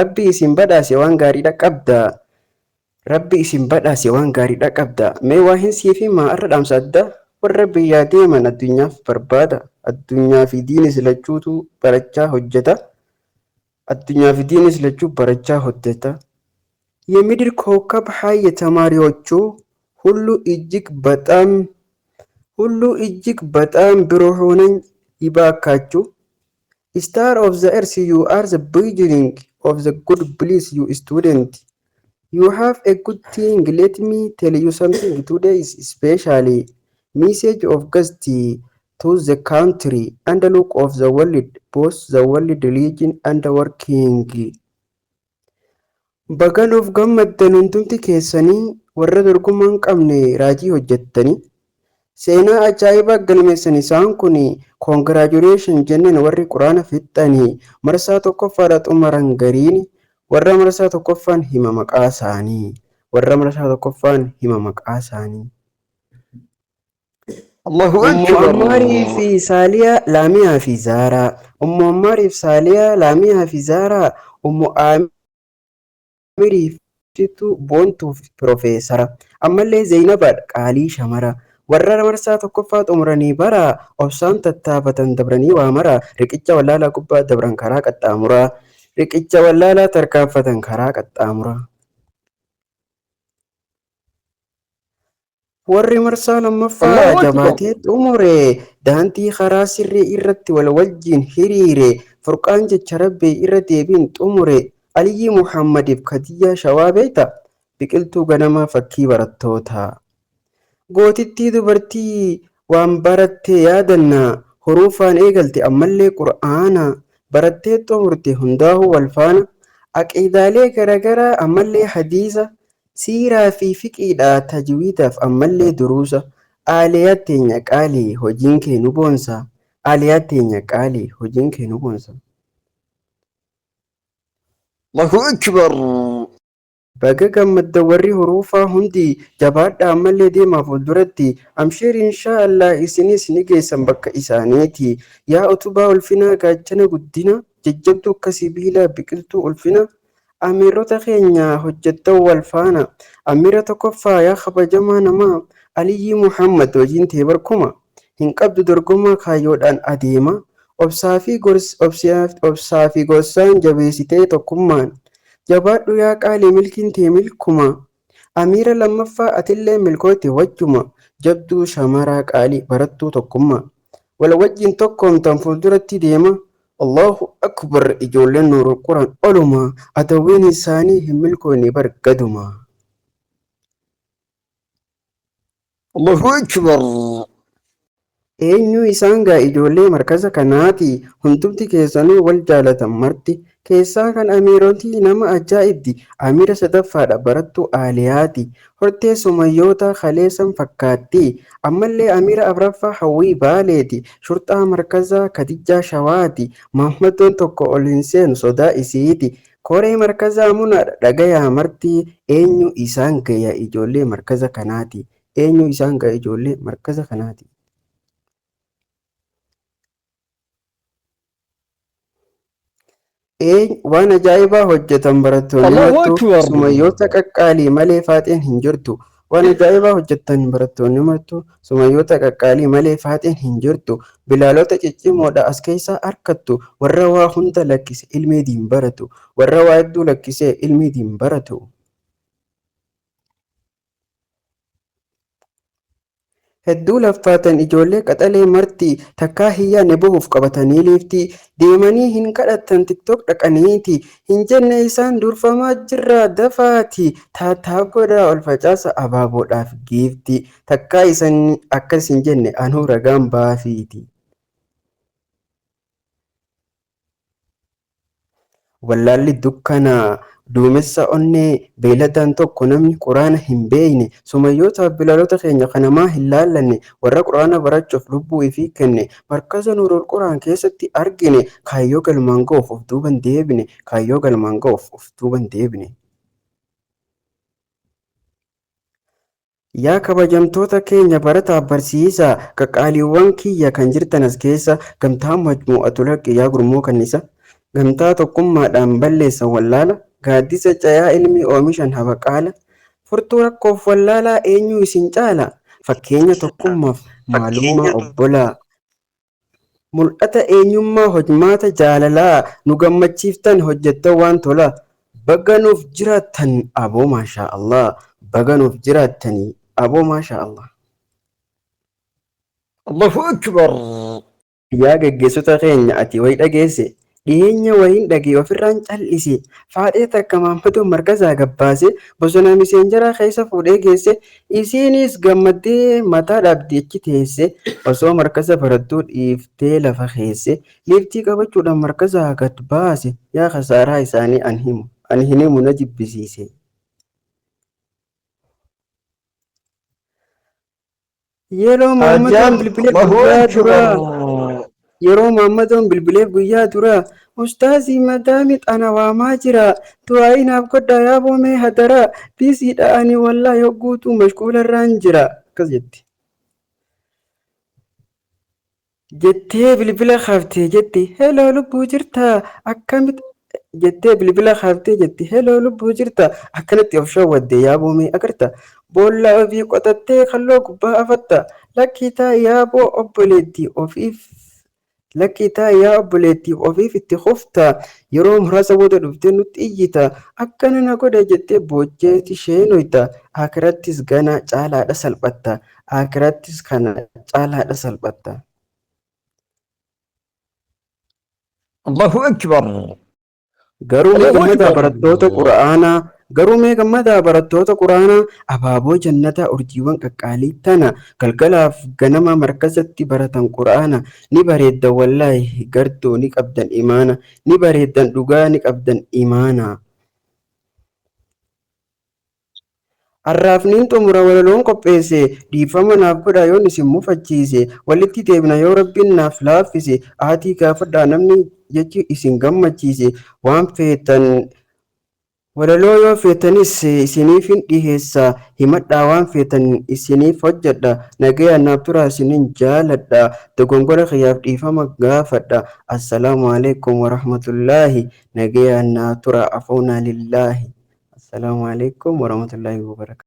Rabbi isin badhaase waan gaariidha qabda. Rabbi isin badhaase waan gaariidha qabda. Mee waa hin siif himaa har'a dhaamsa adda warra biyyaa deeman addunyaaf barbaada. Addunyaa fi diinis lachuutu barachaa hojjeta. Addunyaa fi diinis lachuu barachaa hojjeta. የምድር ኮከብ ሀይ ተማሪዎቹ ሁሉ እጅግ በጣም ብሩህ ነኝ ይባካችሁ። Star of the earth, you are the beginning of the good place, you student. You have a good thing. Let me tell you something. Today is especially message of guest to the country and the look of the world, both the world religion and the working. Bagan of gammaddan hundumti keessanii warra dorgoman qabne raajii hojjettanii seenaa ajaa'ibaa galmeessan isaan kun congratulation jenneen warri quraana fixxanii marsaa tokkoffaadha xumuran gariin warra marsaa tokkoffaan hima maqaa isaanii Allahu Ummu Akbar. Ammaarii fi Saaliyaa Laamiyaa fi Zaaraa Ummu Ammaarii fi Saaliyaa Laamiyaa fi Zaaraa Ummu Aamirii fi boontuu fi Profeesara ammallee Zeynabaadha qaalii shamara warra marsaa tokkoffaa xumuranii bara obsaan tattaafatan dabranii waa mara riqicha wallaalaa gubbaa dabran karaa qaxxaamuraa riqicha wallaalaa tarkaanfatan karaa qaxxaamuraa. Warri marsaa lammaffaa Allahu Akbar. jabaatee xumure daantii karaa sirrii irratti wal wajjin hiriire furqaan jecha rabbee irra deebiin xumure Aliyyi Muhammadiif Kadiyyaa Shawaa beekta biqiltuu ganamaa fakkii barattootaa. Gootittii dubartii waan barattee yaadanna huruufaan eegalte ammallee qur'aana barattee xumurte hundaa'uu wal faana aqiidaalee garaagaraa ammallee hadiisa siiraa fi fiqiidhaa tajwiidaaf ammallee duruusa aaliyaa teenya qaalii hojiin kee nu boonsa Allahu Akbar. Baga gammadda warri huruufaa hundi jabaadhaa ammallee deemaa fuulduratti amsheer inshaallah isinis ni geessan bakka isaaniiti. Yaa utubaa ulfinaa gaachana guddina jajjabduu akka sibiilaa biqiltuu ulfina amiirota keenya hojjettan wal faana amiira tokkoffaa yaa kabajamaa namaa Aliyyi Muhammad hojiin tee barkuma hin qabdu dorgomaa kaayyoodhaan adeema obsaa fi gorsaan jabeessitee tokkummaan jabaadhu yaa qaalii milkiin tee milkuma amiira lammaffaa atillee milkootti wajjuma jabduu shamaraa qaalii barattuu tokkummaa wal wajjin tokkoomtan fuulduratti deema. Allahu Akbar ijoolleen nuurul quraan oluma adawwiin isaanii hin milkoonni bargaduma. Allahu Akbar. Eenyu isaan gaa ijoollee markaza kanaati hundumti keessanuu wal jaalatan marti keessaa kan amiirootii nama ajaa'ibdi amiira sadaffaadha barattuu aaliyaati hortee sumayyoota kaleessan fakkaatti ammallee amiira afraffaa hawwii baaleeti shurxaa markazaa kadijjaa shawaati mahammadoon tokko ol hin seenu sodaa isiiti koree markazaa munaadha dhagayaa marti eenyu isaan gaya ijoollee markaza kanaati. Waan ajaa'ibaa hojjetan barattoonni Allahu mattuu Akbar. sumayyoota qaqqaalii malee faaxeen hin jirtu. Waan ajaa'ibaa hojjetan barattoonni mattuu sumayyoota qaqqaalii malee faaxeen hin jirtu. Bilaalota ciccimoodha as keessaa harkattu warra waa hunda lakkise ilmii diin baratu warra waa hedduu lakkisee ilmii diin baratu. Hedduu laffaatan ijoollee qaxalee marti takkaa hiyyaanne bahuuf qabatanii liifti deemanii hin kadhatan tiktok dhaqaniiti hin jenne isaan durfamaa jirra dafaati taataa godhaa ol facaasa abaaboodhaaf giifti takkaa isan akkas hin jenne anuu ragaan baafiiti. Wallaalli dukkanaa duumessa onnee beeyladaan tokko namni quraana hin beeyne sumayyootaaf bilaalota keenya kanamaa hin laallanne warra quraana barachuuf lubbuu ifii kenne markaza nuurul quraan keessatti argine kaayyoo galmaan ga'uuf of duuban deebine. Yaa kabajamtoota keenya barataaf barsiisaa qaqqaaliiwwan kiyya kan jirtan as keessa gamtaan majmuu'atul haqqi yaa gurmoo kannisa gamtaa tokkummaadhaan balleessan wallaala, gaaddisa cayaa ilmi oomishan habaqaala. Furtuu rakkoof wallaalaa eenyu isin caala? Fakkeenya tokkummaaf maalummaa obbolaa. Mul'ata eenyummaa hojmaata jaalalaa, nu gammachiiftan hojjettan waan tolaa. Baga nuuf jiraattan aboo maashaa Allah. Baga nuuf jiraattanii aboo maashaa Allah. Allahu Akbar. Yaa gaggeessota keenya ati wayi dhageesse, dhiyeenya wayiin dhagee ofirraan cal'ise, faadhee takka Maammadoo markasaa gabbaase, bosona miseenjaraa keessa fuudhee geesse, isiinis gammaddee mataa dhaabdee achi teesse, osoo markasa barattuu dhiiftee lafa keesse, liiftii qabachuudhaan markasaa gad baase, yaa kasaaraa isaanii ani hin himu na jibbisiise. Yeroo Maammadoon bilbilee guyyaa duraa. Yeroo Maammadoon bilbilee guyyaa duraa, ustaazii madaami xana waamaa jira, du'aayi naaf godhaa yaa boomee hadaraa, biisiidha ani wallaahi hogguutuu mashquularraan jira. Akkas jetti. Jettee bilbila kaaftee jetti, heloo lubbuu jirtaa akkamitti jettee bilbila kaaftee jetti, heloo lubbuu jirtaa akkanatti of shawwadde yaa boomee agarta. Boolla ofii qotattee kalloo gubbaa afatta, lakkii taa'e yaaboo obboleettii ofiif. Lakkii taa'e yaa obboleettiif ofiif itti kufta, yeroo muraasa booda dhuftee nutti iyyita, akkana na godha jettee boocheetti sheenoyta, akirattis gana caalaadha salphatta, akirattis kana caalaadha salphatta. Allahu Akbar. Garuu mee gammadaa barattoota Qura'aanaa, garuu mee gammadaa barattoota Qura'aanaa, abaaboo jannataa urjiiwwan qaqqaalii tana galgalaaf ganama markazatti baratan Qura'aana, ni bareeddan wallaahi gartuu ni qabdan imaana, ni bareeddan dhugaa ni qabdan imaana. Arraafniin xumura walaloon qopheesse, dhiifama naaf godhaa yoon isin mufachiise, walitti deebina yoo rabbiin naaf laaffise, aatii gaafadhaa namni jechi isin gammachiise, waan feetan walaloo yoo feetanis isiniifin dhiheessa, himadhaa waan feetan isiniif hojjedha, nagayaan naaf turaa isinin jaaladha, dogongora kiyyaaf dhiifama gaafadha. Assalaamu alaikum warahmatullaahi, nagayaan naaf turaa afuunaa lillaahi. Assalamu alaikum warahmatullahi wabarakatuh.